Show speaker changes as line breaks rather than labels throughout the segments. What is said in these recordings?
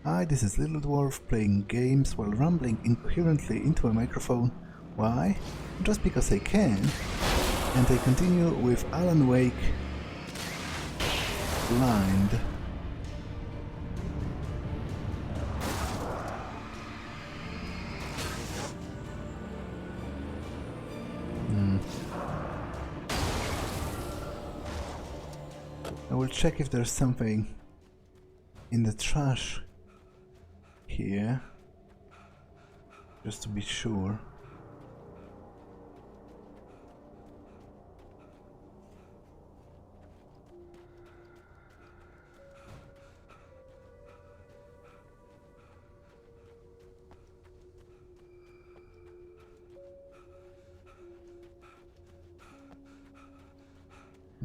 Hi, this is Little Dwarf playing games while rambling incoherently into a microphone. Why? Just because I can. And I continue with Alan Wake Blind. I will check if there's something in the trash here, just to be sure.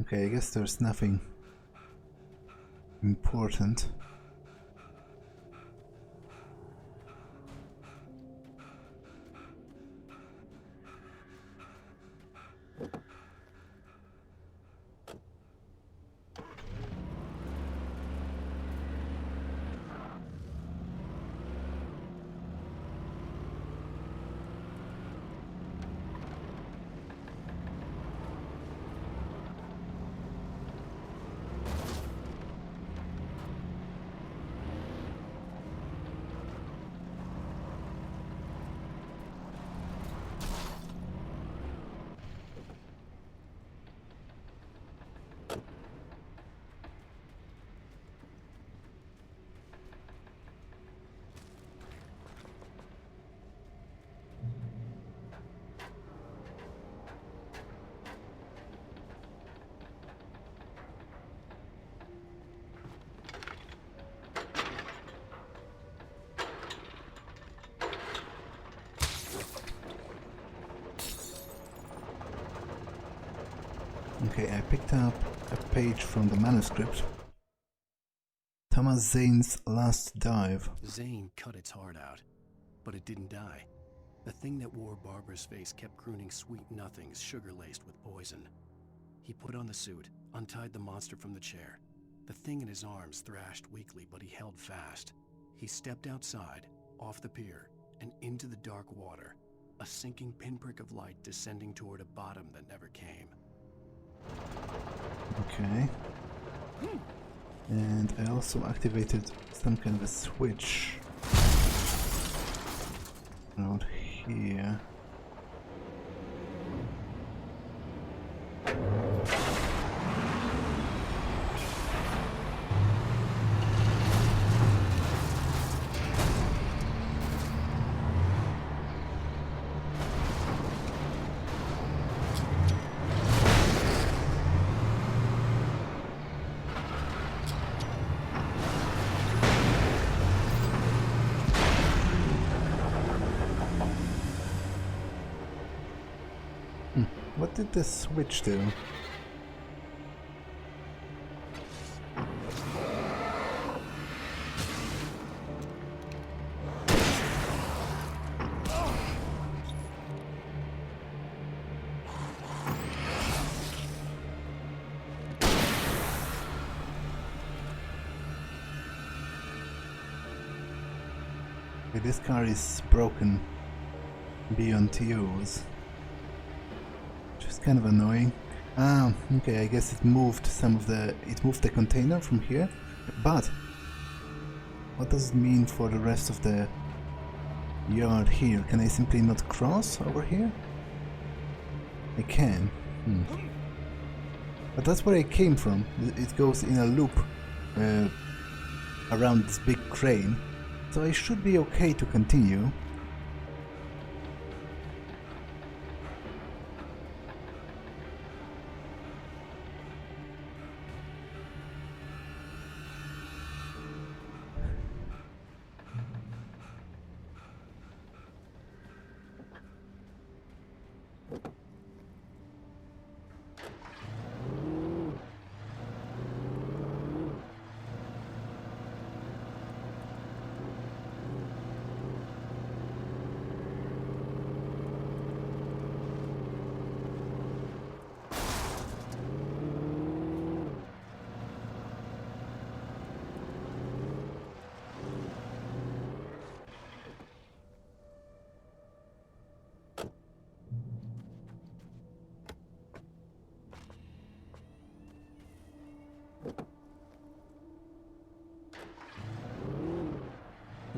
Okay, I guess there's nothing important. Okay, I picked up a page from the manuscript. Thomas Zane's last dive.
Zane cut its heart out, but it didn't die. The thing that wore Barbara's face kept crooning sweet nothings sugar-laced with poison. He put on the suit, untied the monster from the chair. The thing in his arms thrashed weakly, but he held fast. He stepped outside, off the pier, and into the dark water, a sinking pinprick of light descending toward a bottom that never came.
Okay. And I also activated some kind of a switch around here. What did the switch do? Okay, this car is broken beyond use. Kind of annoying. Ah, okay, I guess it moved the container from here, but what does it mean for the rest of the yard here? Can I simply not cross over here? I can. But that's where I came from. It goes in a loop around this big crane, so I should be okay to continue.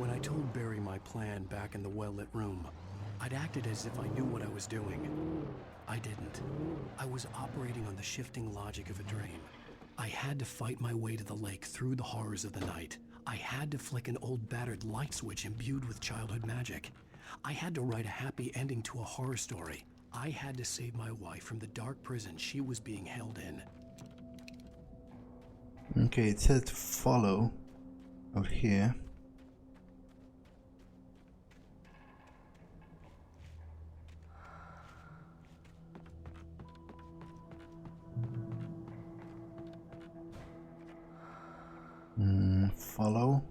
When I told Barry my plan back in the well-lit room, I'd acted as if I knew what I was doing. I didn't. I was operating on the shifting logic of a dream. I had to fight my way to the lake through the horrors of the night. I had to flick an old battered light switch imbued with childhood magic. I had to write a happy ending to a horror story. I had to save my wife from the dark prison she was being held in.
Okay, it said follow out here. Follow.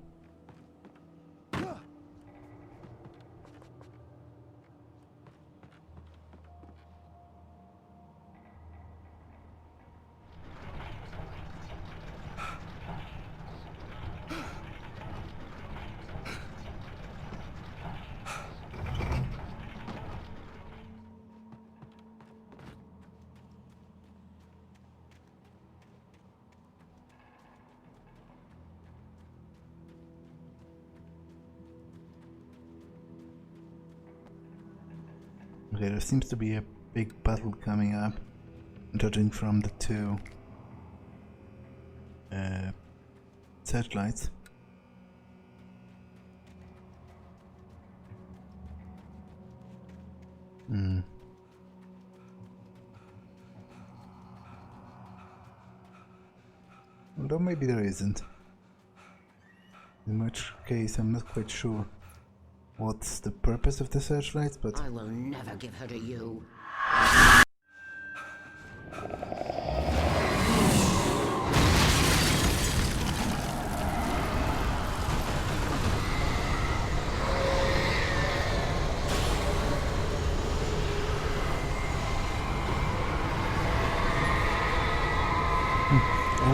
Okay, there seems to be a big battle coming up, judging from the two searchlights. Although maybe there isn't. In which case I'm not quite sure what's the purpose of the searchlights, but
I will never give her to you.
I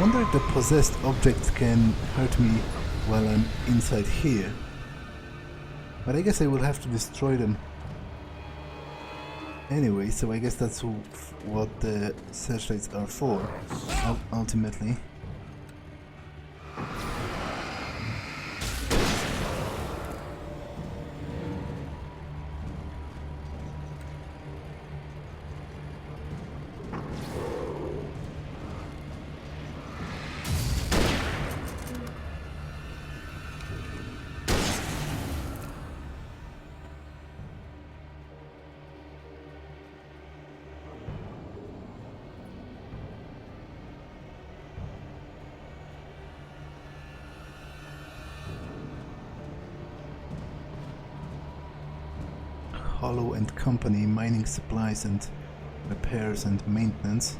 wonder if the possessed objects can hurt me while I'm inside here. But I guess I will have to destroy them anyway, so I guess that's what the searchlights are for, ultimately. Hollow and Company, mining supplies and repairs and maintenance.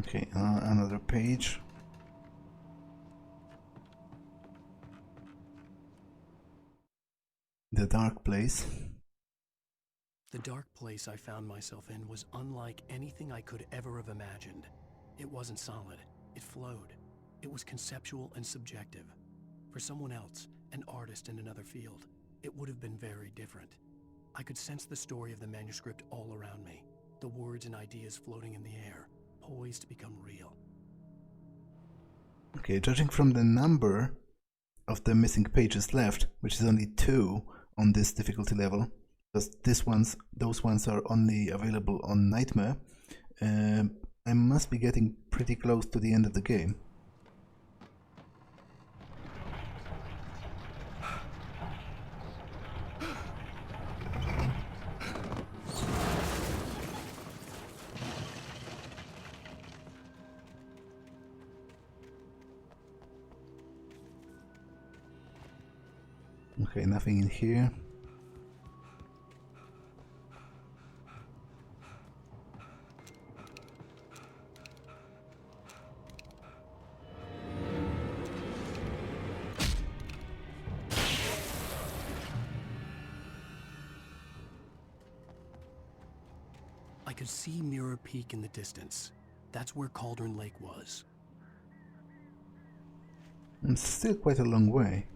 Okay, another page. The dark place.
The dark place I found myself in was unlike anything I could ever have imagined. It wasn't solid. It flowed. It was conceptual and subjective. For someone else, an artist in another field, it would have been very different. I could sense the story of the manuscript all around me, the words and ideas floating in the air, poised to become real.
Okay, judging from the number of the missing pages left, which is only 2 on this difficulty level, because those ones are only available on Nightmare, I must be getting pretty close to the end of the game. Okay, nothing in here.
I could see Mirror Peak in the distance. That's where Cauldron Lake was.
It's still quite a long way.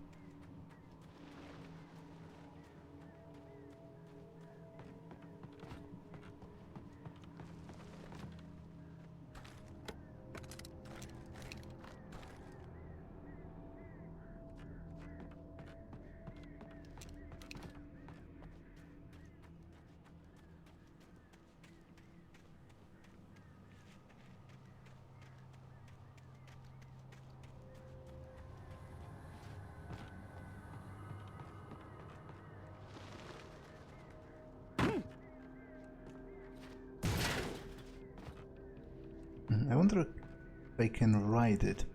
I wonder if I can ride it.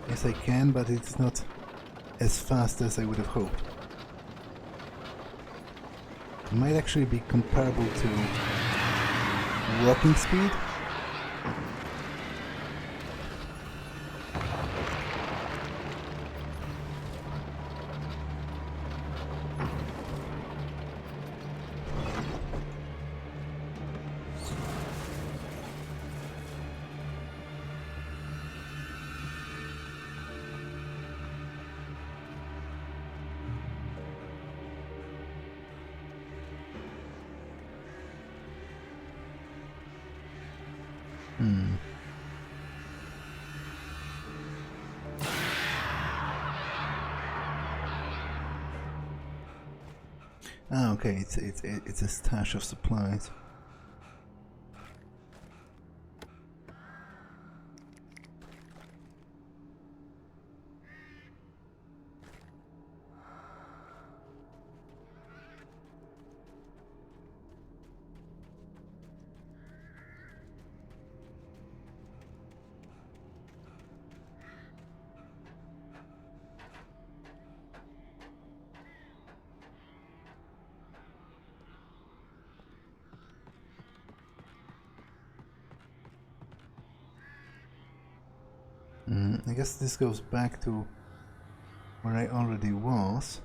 Yes, I can, but it's not as fast as I would have hoped. It might actually be comparable to walking speed. Ah, okay, it's a stash of supplies. I guess this goes back to where I already was.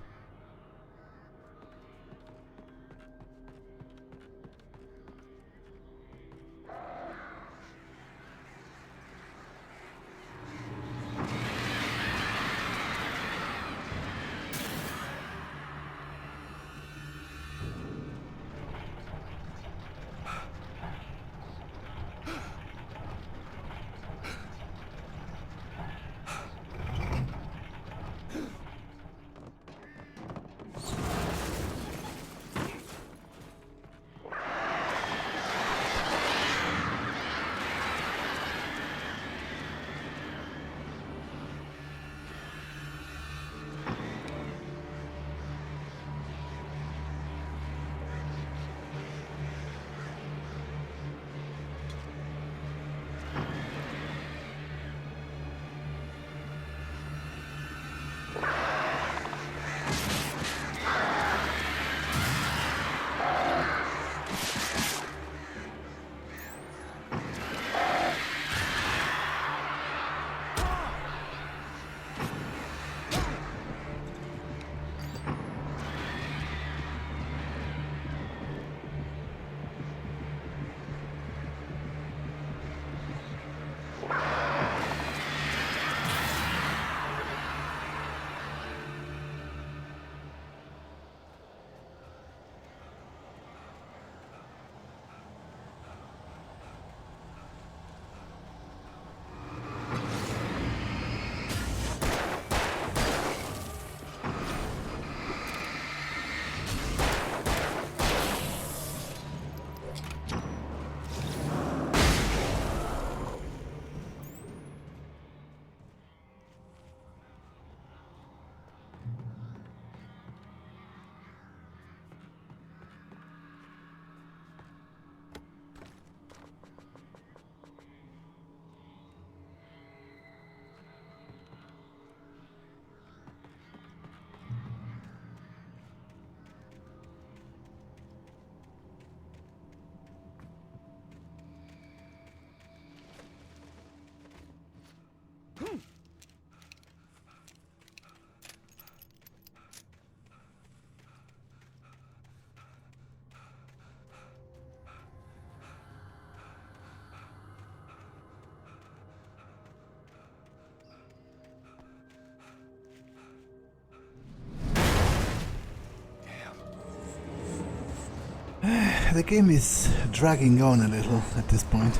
the game is dragging on a little at this point.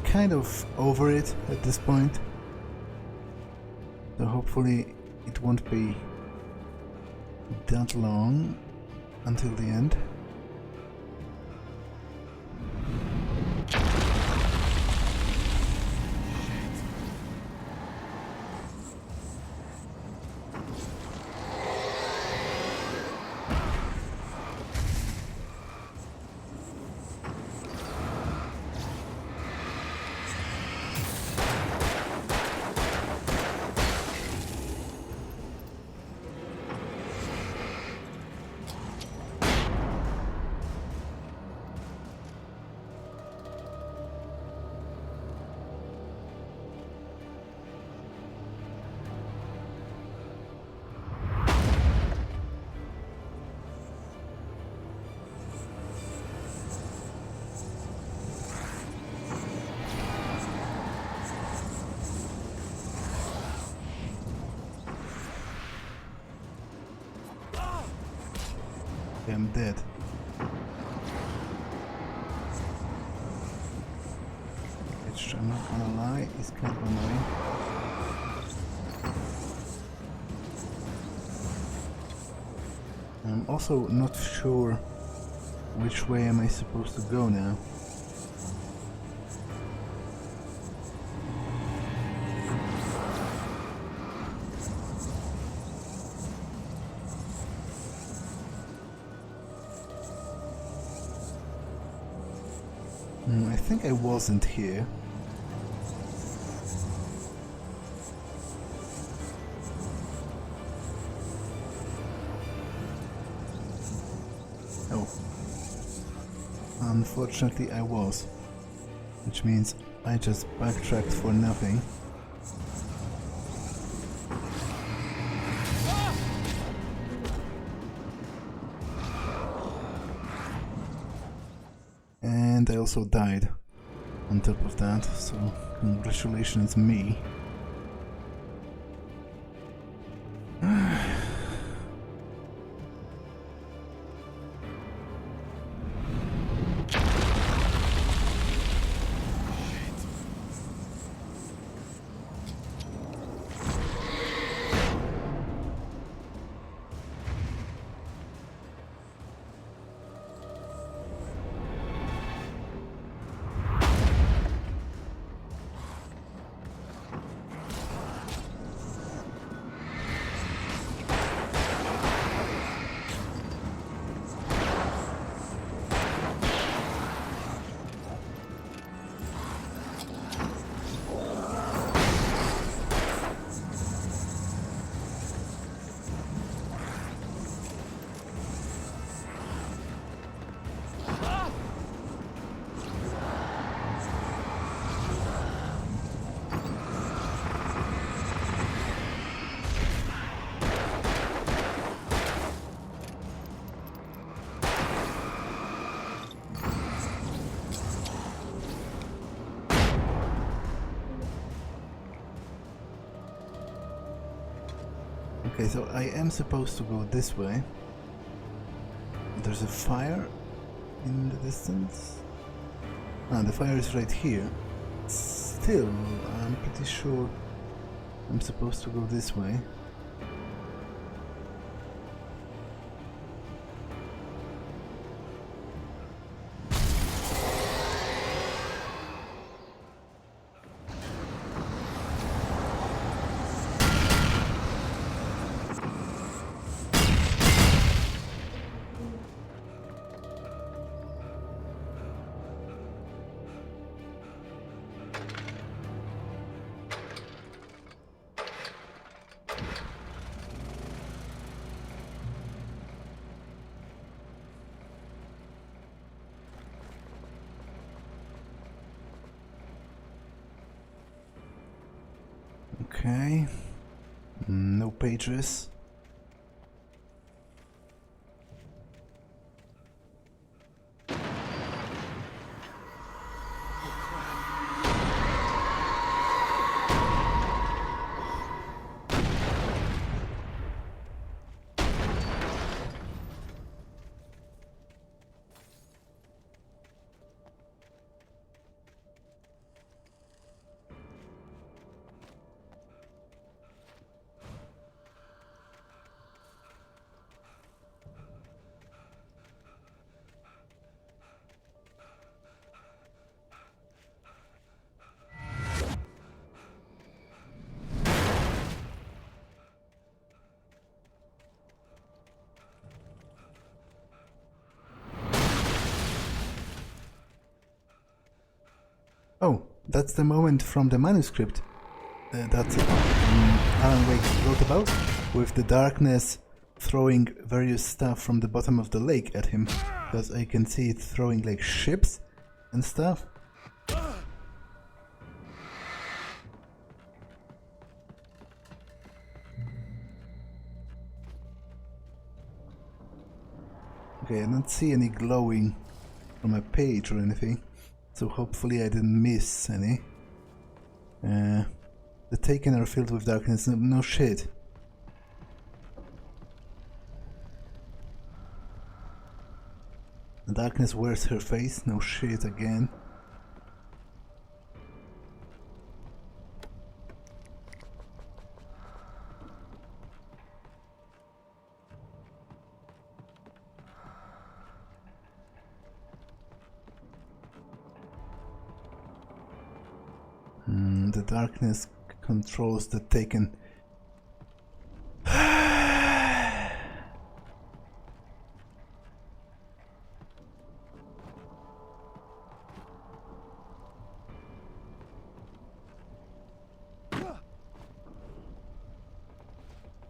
Kind of over it at this point, so hopefully it won't be that long until the end. I'm dead. Which I'm not gonna lie, is kind of annoying. I'm also not sure which way am I supposed to go now. I think I wasn't here. Oh. Unfortunately I was. Which means I just backtracked for nothing. And I also died on top of that, so congratulations me. Okay, so I am supposed to go this way. There's a fire in the distance. Ah, the fire is right here. Still, I'm pretty sure I'm supposed to go this way. Okay. No pages. Oh, that's the moment from the manuscript that Alan Wake wrote about, with the darkness throwing various stuff from the bottom of the lake at him, because I can see it throwing like ships and stuff. Okay, I don't see any glowing from a page or anything, so hopefully I didn't miss any. The Taken are filled with darkness. No shit. The darkness wears her face. No shit again. The darkness controls the Taken.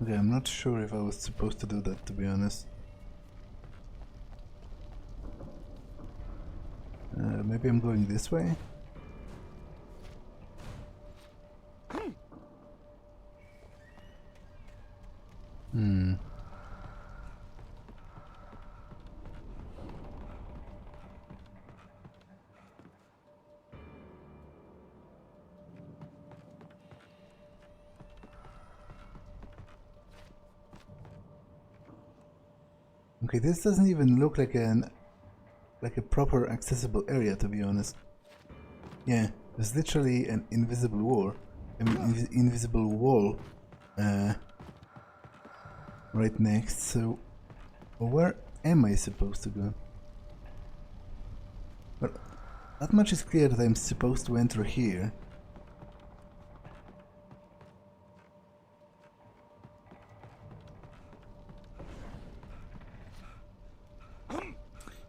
Okay, I'm not sure if I was supposed to do that, to be honest. Maybe I'm going this way? Okay, this doesn't even look like a proper accessible area, to be honest. Yeah, there's literally an invisible wall. I mean, invisible wall right next. So, where am I supposed to go? Well, that much is clear that I'm supposed to enter here.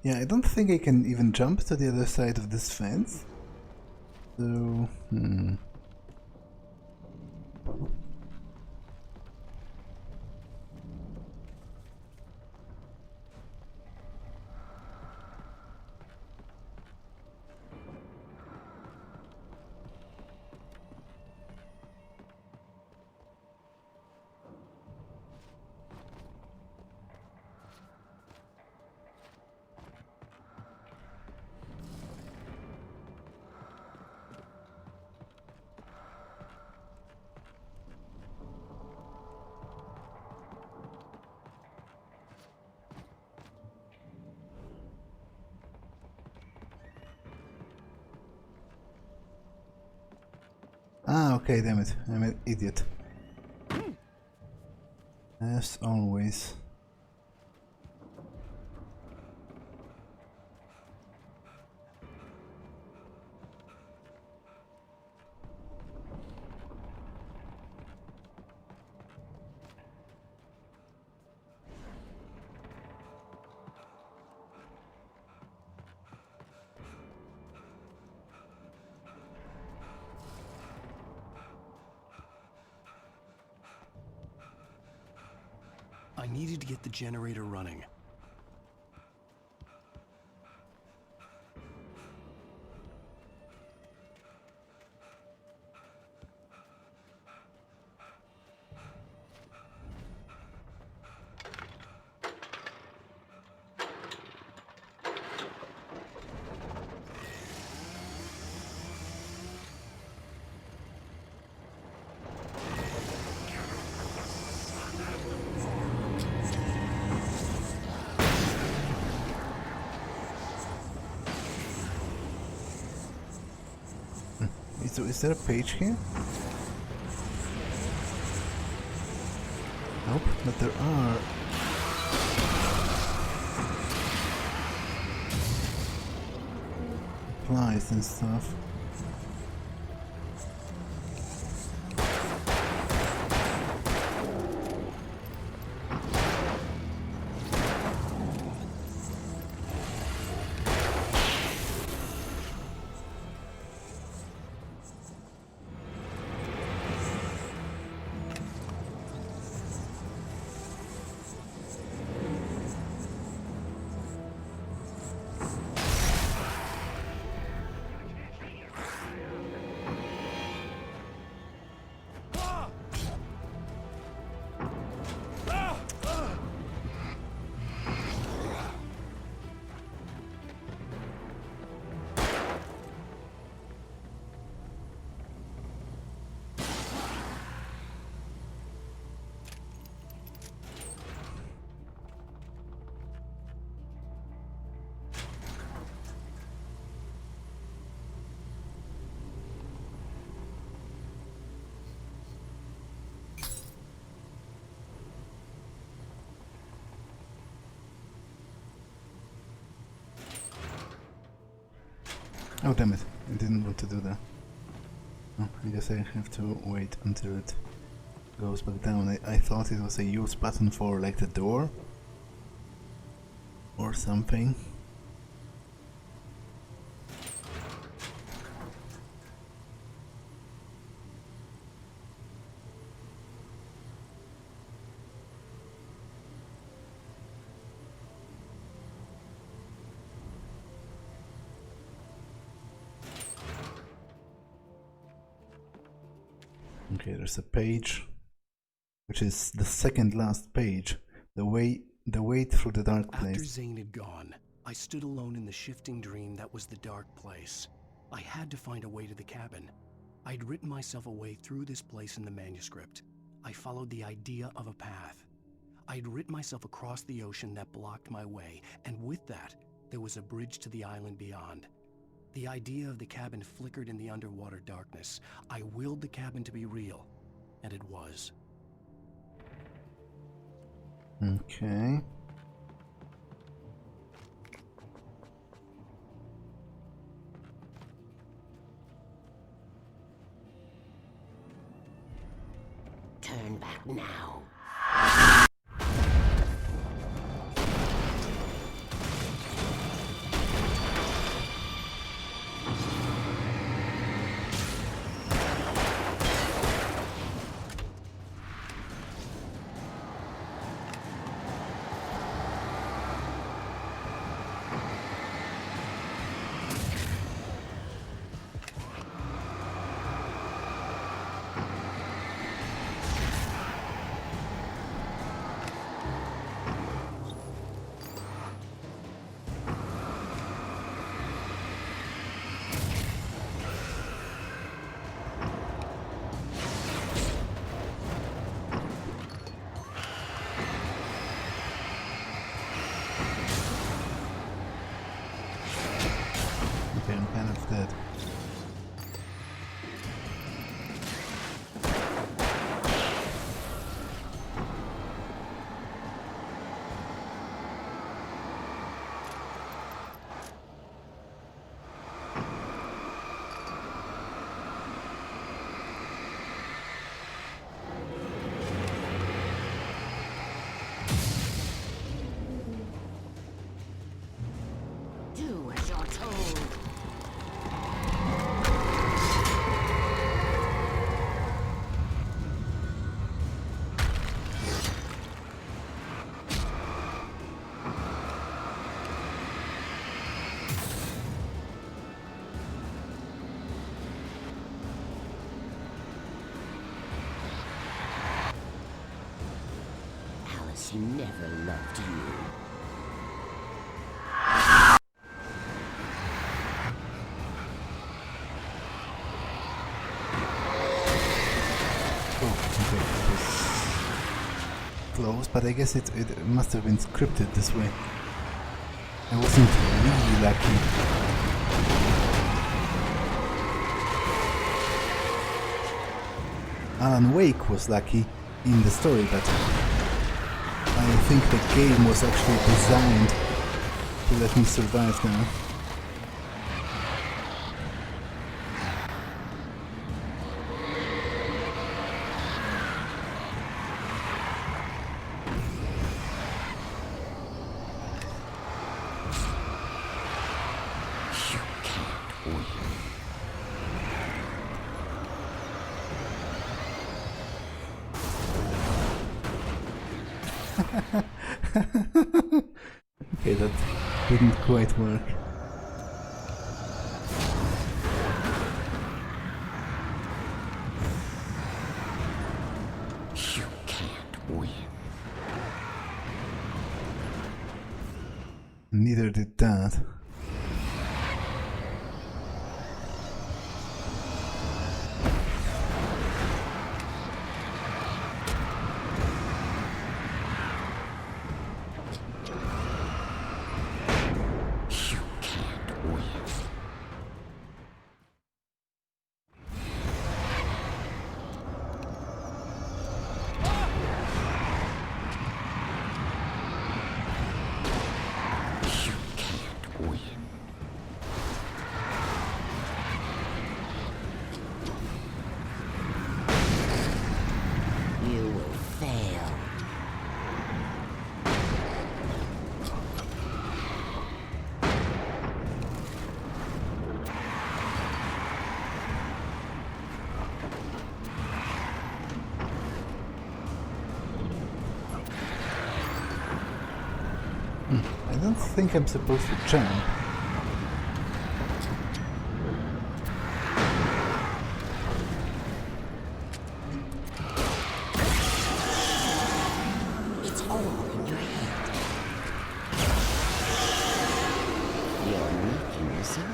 Yeah, I don't think I can even jump to the other side of this fence. So, okay, damn it. I'm an idiot. As always.
I needed to get the generator running.
So is there a page here? Nope, but there are. Supplies and stuff. Oh damn it, I didn't want to do that. Oh, I guess I have to wait until it goes back down. I thought it was a use button for like the door or something. Okay, there's a page, which is the second last page. The way through the dark place.
After Zane had gone, I stood alone in the shifting dream that was the dark place. I had to find a way to the cabin. I'd written myself a way through this place in the manuscript. I followed the idea of a path. I'd written myself across the ocean that blocked my way, and with that, there was a bridge to the island beyond. The idea of the cabin flickered in the underwater darkness. I willed the cabin to be real, and it was.
Okay.
Turn back now.
Okay, I'm kind of dead.
Do as you're told. Alice never loved you.
Close, but I guess it must have been scripted this way. I wasn't really lucky. Alan Wake was lucky in the story, but I think the game was actually designed to let me survive now. Okay, that didn't quite work.
You can't win.
Neither did that.
You will fail.
I don't think I'm supposed to jump.
It's all in your head. You're making this up.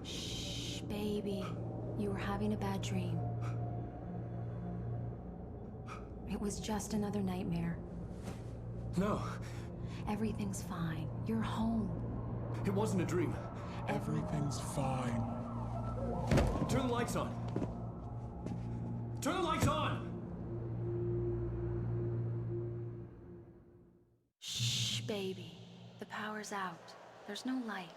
Shh, baby. You were having a bad dream. It was just another nightmare.
No,
Everything's fine. You're home.
it wasn't a dream.
Everything's fine.
Turn the lights on. Turn the lights on!
Shh, baby. The power's out. There's no light.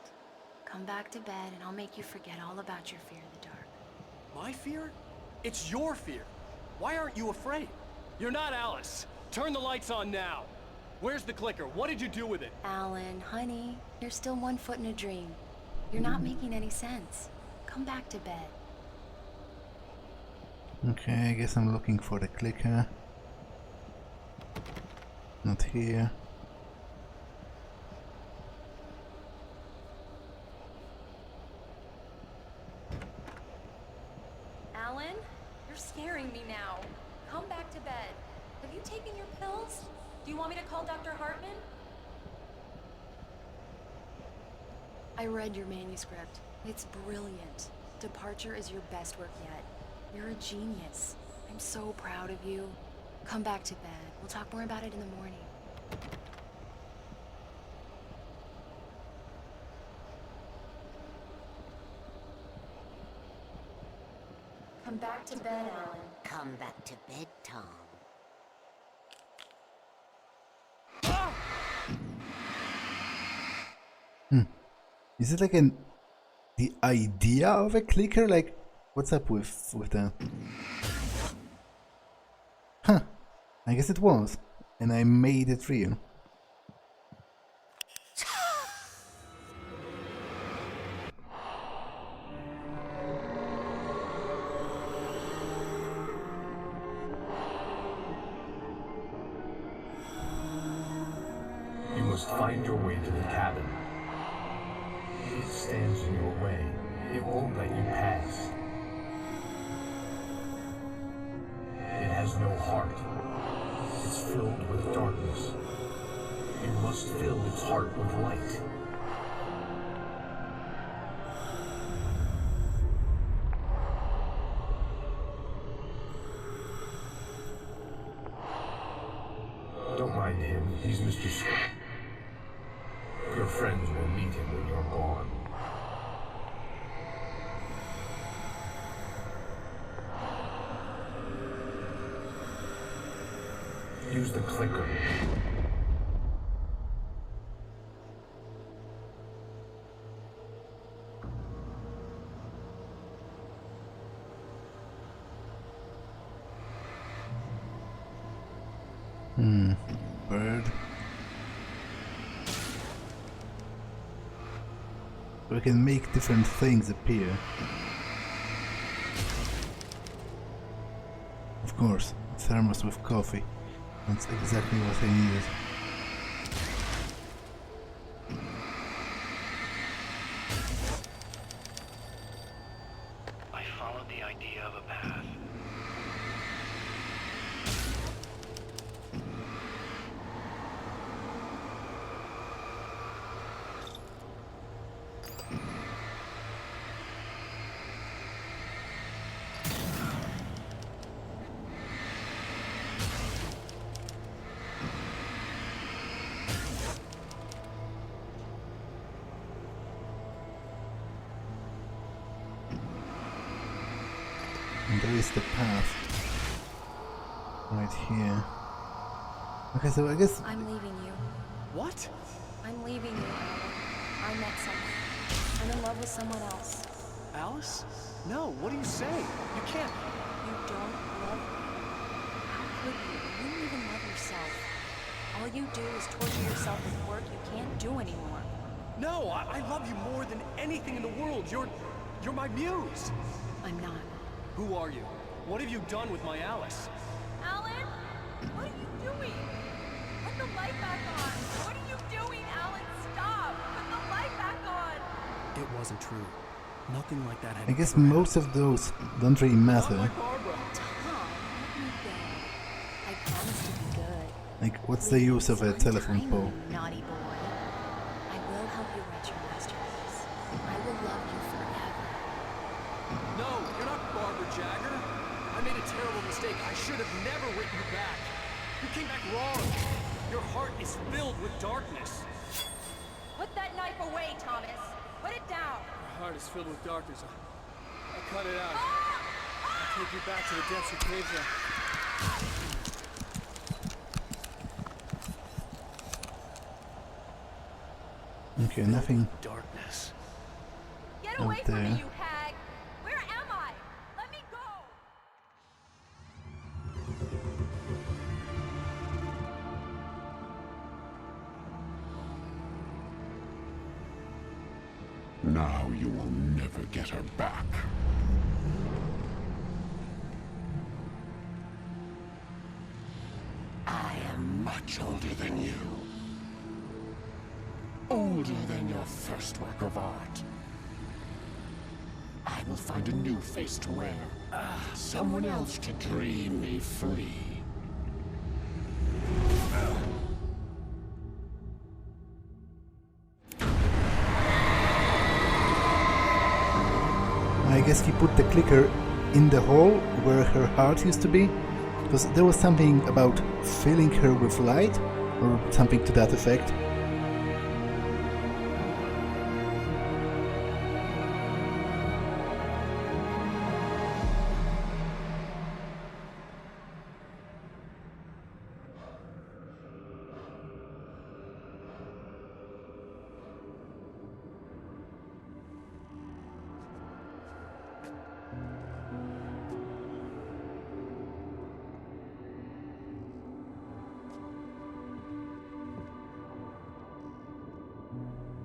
Come back to bed and I'll make you forget all about your fear of the dark.
My fear? It's your fear. Why aren't you afraid? You're not Alice. Turn the lights on now. Where's the clicker? What did you do with it?
Alan, honey, you're still 1 foot in a dream. You're not making any sense. Come back to bed.
Okay, I guess I'm looking for the clicker. Not here.
Alan, you're scaring me now. Come back to bed. Have you taken your pills? Do you want me to call Dr. Hartman? I read your manuscript. It's brilliant. Departure is your best work yet. You're a genius. I'm so proud of you. Come back to bed. We'll talk more about it in the morning. Come back to bed, Alan.
Come back to bed, Tom.
Is it like the idea of a clicker? Like, what's up with that? Huh. I guess it was. And I made it real.
You must find your way to the cabin. It stands in your way. It won't let you pass. It has no heart. It's filled with darkness. You must fill its heart with light. Don't mind him. He's Mr. Scott. Your friends will meet him when you're gone. Use the clicker.
Bird. We can make different things appear. Of course, thermos with coffee. That's exactly what I needed.
I followed the idea of a path.
And there is the path. Right here. Okay, so I guess...
I'm leaving you.
What?
I'm leaving you, Alan. I met someone. I'm in love with someone else.
Alice? No, what do you say? You can't.
You don't love me. How could you? You don't even love yourself. All you do is torture yourself with work you can't do anymore.
No, I love you more than anything in the world. You're my muse.
I'm not.
Who are you? What have you done with my Alice?
Alan? What are you doing? Put the light back on! What are you doing, Alan? Stop! Put the light back on!
It wasn't true. Nothing like that had
I guess
ever
most of those don't really matter.
happened. Barbara.
Tom, let me go. I promise to be good.
Like, what's the use of a
Please,
telephone
untie
pole?
me, naughty boy. I will help you write your masterpiece. I will love you forever.
No, you're not Barbara Jagger. I made a terrible mistake. I should have never written you back. You came back wrong. Your heart is filled with darkness.
Put that knife away, Thomas! Put it down!
My heart is filled with darkness. I'll cut it out. I'll take you back to the depths of caves now.
Okay, nothing
Darkness.
Get
Out
away from me,
there.
you hag! Where am I? Let me go!
Now you will never get her back. I am much older than you. Older than your first work of art. I will find a new face to wear. Someone else to dream me free.
I guess he put the clicker in the hole where her heart used to be, because there was something about filling her with light, or something to that effect.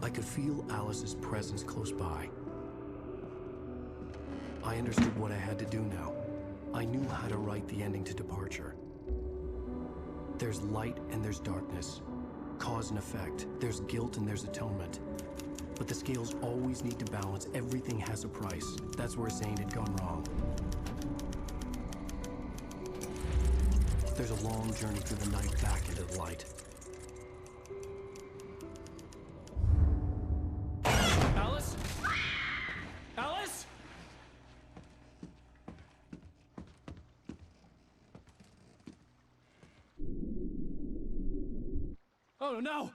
I could feel Alice's presence close by. I understood what I had to do now. I knew how to write the ending to Departure. There's light and there's darkness. Cause and effect. There's guilt and there's atonement. But the scales always need to balance. Everything has a price. That's where Zane had gone wrong. There's a long journey through the night back into the light. Alice? Alice? Oh no!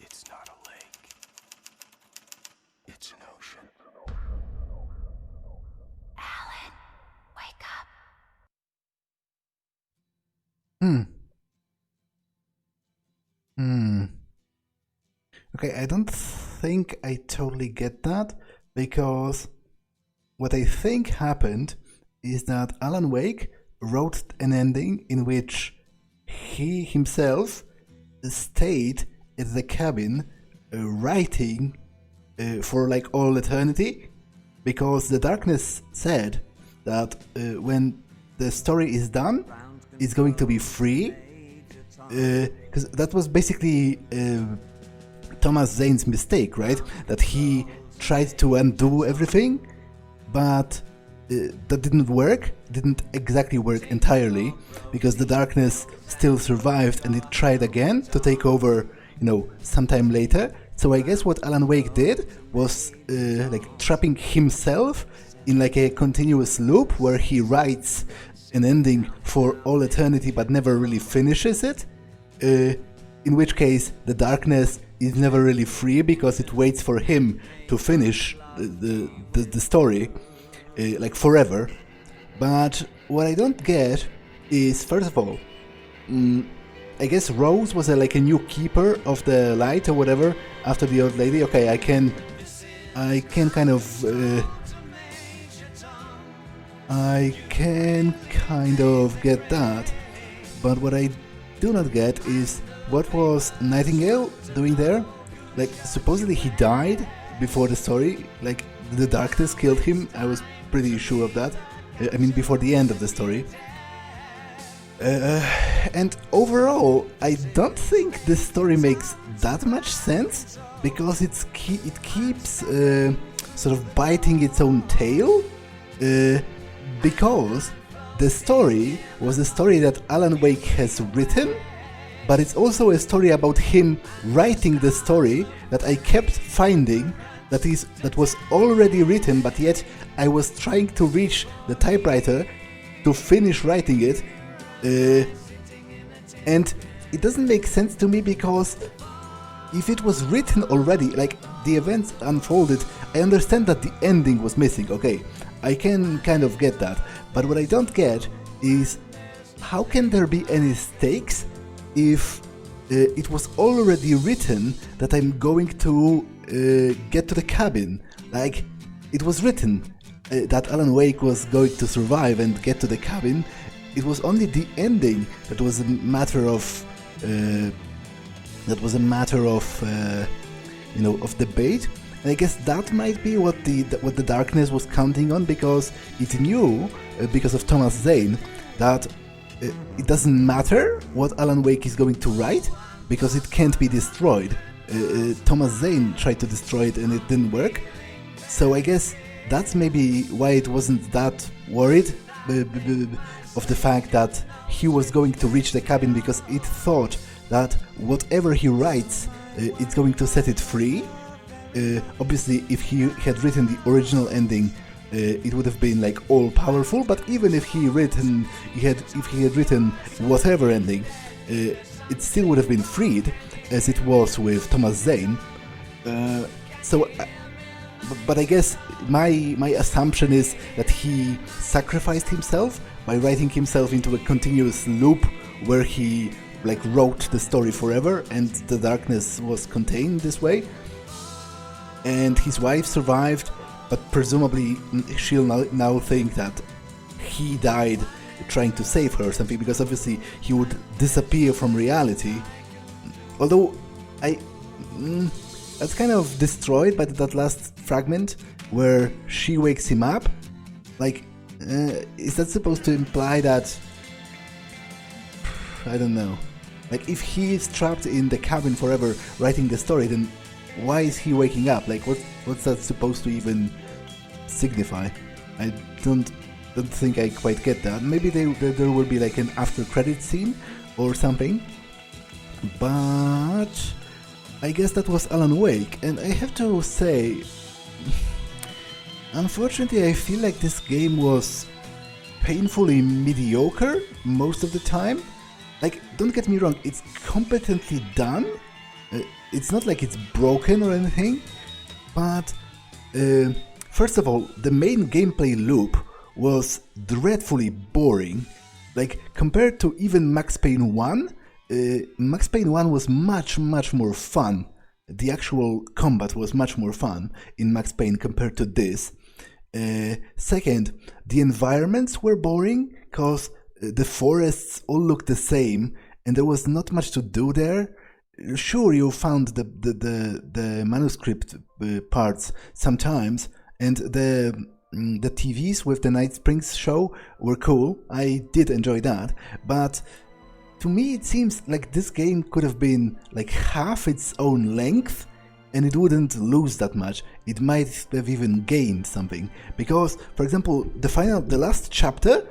It's not a lake. It's an ocean.
Alan, wake up.
Okay, I don't think I totally get that, because what I think happened is that Alan Wake wrote an ending in which he himself stayed at the cabin writing for like all eternity, because the darkness said that when the story is done, it's going to be free, because that was basically Thomas Zane's mistake, right? That he tried to undo everything, but that didn't work, didn't exactly work entirely, because the darkness still survived and it tried again to take over, you know, sometime later. So I guess what Alan Wake did was like trapping himself in like a continuous loop where he writes an ending for all eternity but never really finishes it, in which case the darkness is never really free because it waits for him to finish the story, like forever. But what I don't get is, first of all, I guess Rose was like a new keeper of the light or whatever after the old lady. Okay, I can kind of get that, but what I do not get is what was Nightingale doing there? Like, supposedly he died before the story, like the darkness killed him. I was pretty sure of that. I mean, before the end of the story. And overall, I don't think this story makes that much sense, because it keeps sort of biting its own tail, because the story was a story that Alan Wake has written, but it's also a story about him writing the story that I kept finding that was already written, but yet I was trying to reach the typewriter to finish writing it, and it doesn't make sense to me, because if it was written already, like the events unfolded, I understand that the ending was missing, okay, I can kind of get that, but what I don't get is how can there be any stakes if it was already written that I'm going to get to the cabin. Like, it was written that Alan Wake was going to survive and get to the cabin. It was only the ending that was a matter of of debate. And I guess that might be what the darkness was counting on, because it knew, because of Thomas Zane, that it doesn't matter what Alan Wake is going to write, because it can't be destroyed. Thomas Zane tried to destroy it and it didn't work. So I guess that's maybe why it wasn't that worried of the fact that he was going to reach the cabin, because it thought that whatever he writes, it's going to set it free. Obviously, if he had written the original ending, it would have been like all powerful. But even if he had written whatever ending, it still would have been freed, as it was with Thomas Zane. But I guess my assumption is that he sacrificed himself by writing himself into a continuous loop where he like wrote the story forever, and the darkness was contained this way. And his wife survived, but presumably she'll now think that he died trying to save her or something, because obviously he would disappear from reality. Although that's kind of destroyed by that last fragment where she wakes him up. Like, is that supposed to imply that, I don't know, like if he is trapped in the cabin forever writing the story, then why is he waking up? Like, what's that supposed to even signify? I don't think I quite get that. Maybe there will be like an after credit scene or something, but I guess that was Alan Wake. And I have to say, unfortunately, I feel like this game was painfully mediocre most of the time. Like, don't get me wrong, it's competently done. It's not like it's broken or anything, but first of all, the main gameplay loop was dreadfully boring. Like, compared to even Max Payne 1, Max Payne 1 was much more fun. The actual combat was much more fun in Max Payne compared to this. Second, the environments were boring, because the forests all looked the same and there was not much to do there. Sure, you found the manuscript parts sometimes, and the TVs with the Night Springs show were cool. I did enjoy that, but to me it seems like this game could have been like half its own length, and it wouldn't lose that much. It might have even gained something, because, for example, the last chapter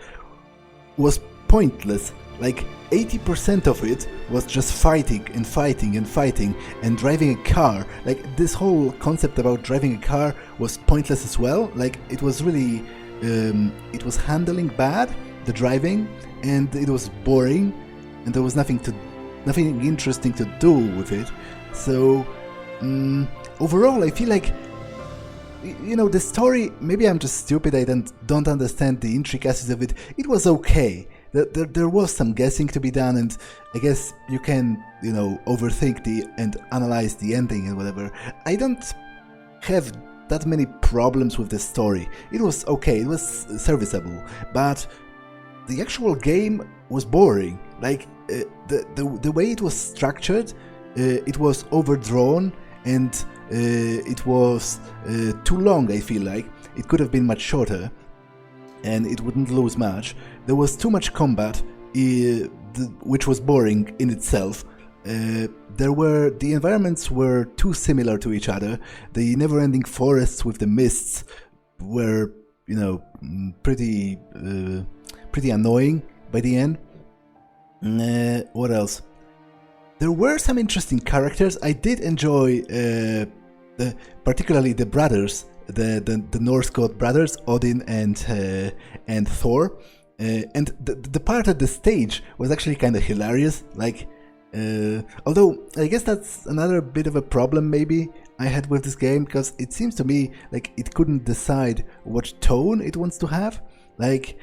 was pointless. Like 80% of it was just fighting and fighting and fighting and driving a car. Like this whole concept about driving a car was pointless as well. Like it was really, it was handling bad, the driving, and it was boring, and there was nothing interesting to do with it. So overall, I feel like, you know, the story, maybe I'm just stupid, I don't understand the intricacies of it. It was okay. There was some guessing to be done, and I guess you can, you know, overthink and analyze the ending and whatever. I don't have that many problems with the story. It was okay, it was serviceable, but the actual game was boring. Like the way it was structured, it was overdrawn, and it was too long. I feel like it could have been much shorter, and it wouldn't lose much. There was too much combat, which was boring in itself. The environments were too similar to each other. The never-ending forests with the mists were, you know, pretty annoying by the end. What else? There were some interesting characters. I did enjoy, particularly the brothers, the Norse god brothers, Odin and Thor. And the part at the stage was actually kind of hilarious. Like, although I guess that's another bit of a problem maybe I had with this game, because it seems to me like it couldn't decide what tone it wants to have. Like,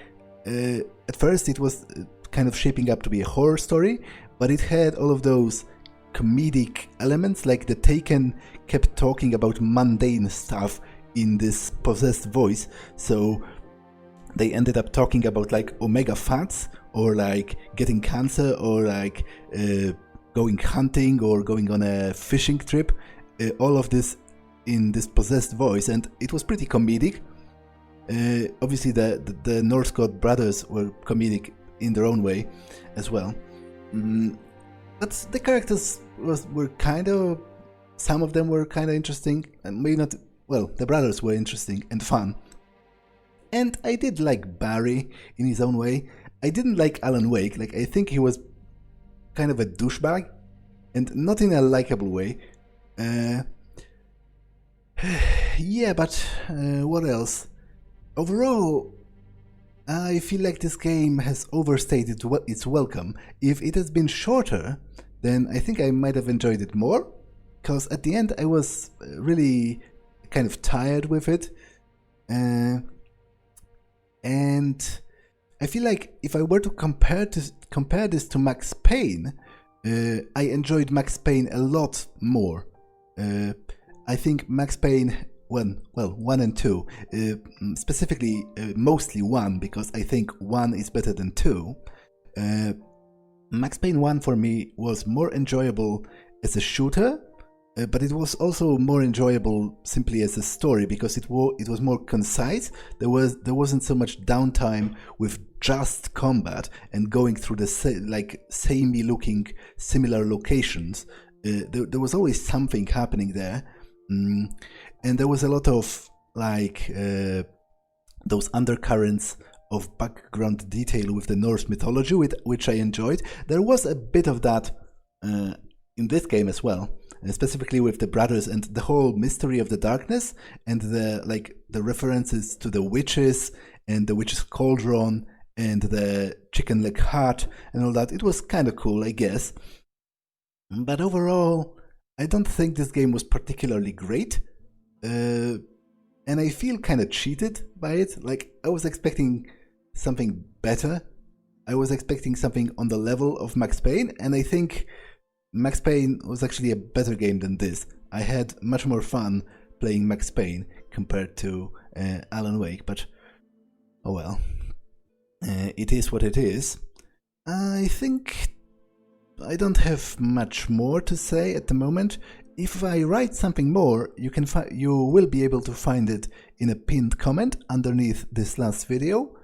at first it was kind of shaping up to be a horror story, but it had all of those comedic elements. Like the Taken kept talking about mundane stuff in this possessed voice, so they ended up talking about like omega fats, or like getting cancer, or like going hunting, or going on a fishing trip. All of this in this possessed voice, and it was pretty comedic. Obviously the Norse god brothers were comedic in their own way as well. But the characters were kind of, some of them were kind of interesting, and maybe not, well, the brothers were interesting and fun. And I did like Barry in his own way. I didn't like Alan Wake. Like, I think he was kind of a douchebag, and not in a likable way. Yeah, but what else? Overall, I feel like this game has overstayed its welcome. If it has been shorter, then I think I might have enjoyed it more, because at the end I was really kind of tired with it. And I feel like if I were to compare this to Max Payne, I enjoyed Max Payne a lot more. I think Max Payne 1 and 2, specifically mostly 1, because I think 1 is better than 2. Max Payne 1 for me was more enjoyable as a shooter, but it was also more enjoyable simply as a story, because it was more concise. There wasn't so much downtime with just combat and going through the samey looking similar locations. There was always something happening there, and there was a lot of like those undercurrents of background detail with the Norse mythology, which I enjoyed. There was a bit of that in this game as well, specifically with the brothers and the whole mystery of the darkness, and the references to the witches and the witch's cauldron and the chicken leg hut and all that. It was kind of cool, I guess. But overall, I don't think this game was particularly great, and I feel kind of cheated by it. Like, I was expecting something better. I was expecting something on the level of Max Payne, and I think Max Payne was actually a better game than this. I had much more fun playing Max Payne compared to Alan Wake, but oh well. It is what it is. I think I don't have much more to say at the moment. If I write something more, you will be able to find it in a pinned comment underneath this last video.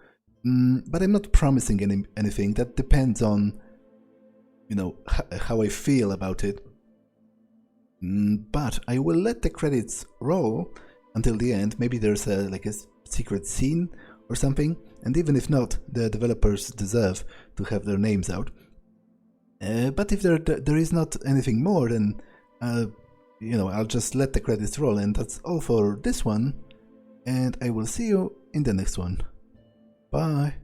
But I'm not promising anything. That depends on, you know, how I feel about it. But I will let the credits roll until the end. Maybe there's a secret scene or something, and even if not, the developers deserve to have their names out. But if there is not anything more, then you know, I'll just let the credits roll, and that's all for this one, and I will see you in the next one. Bye!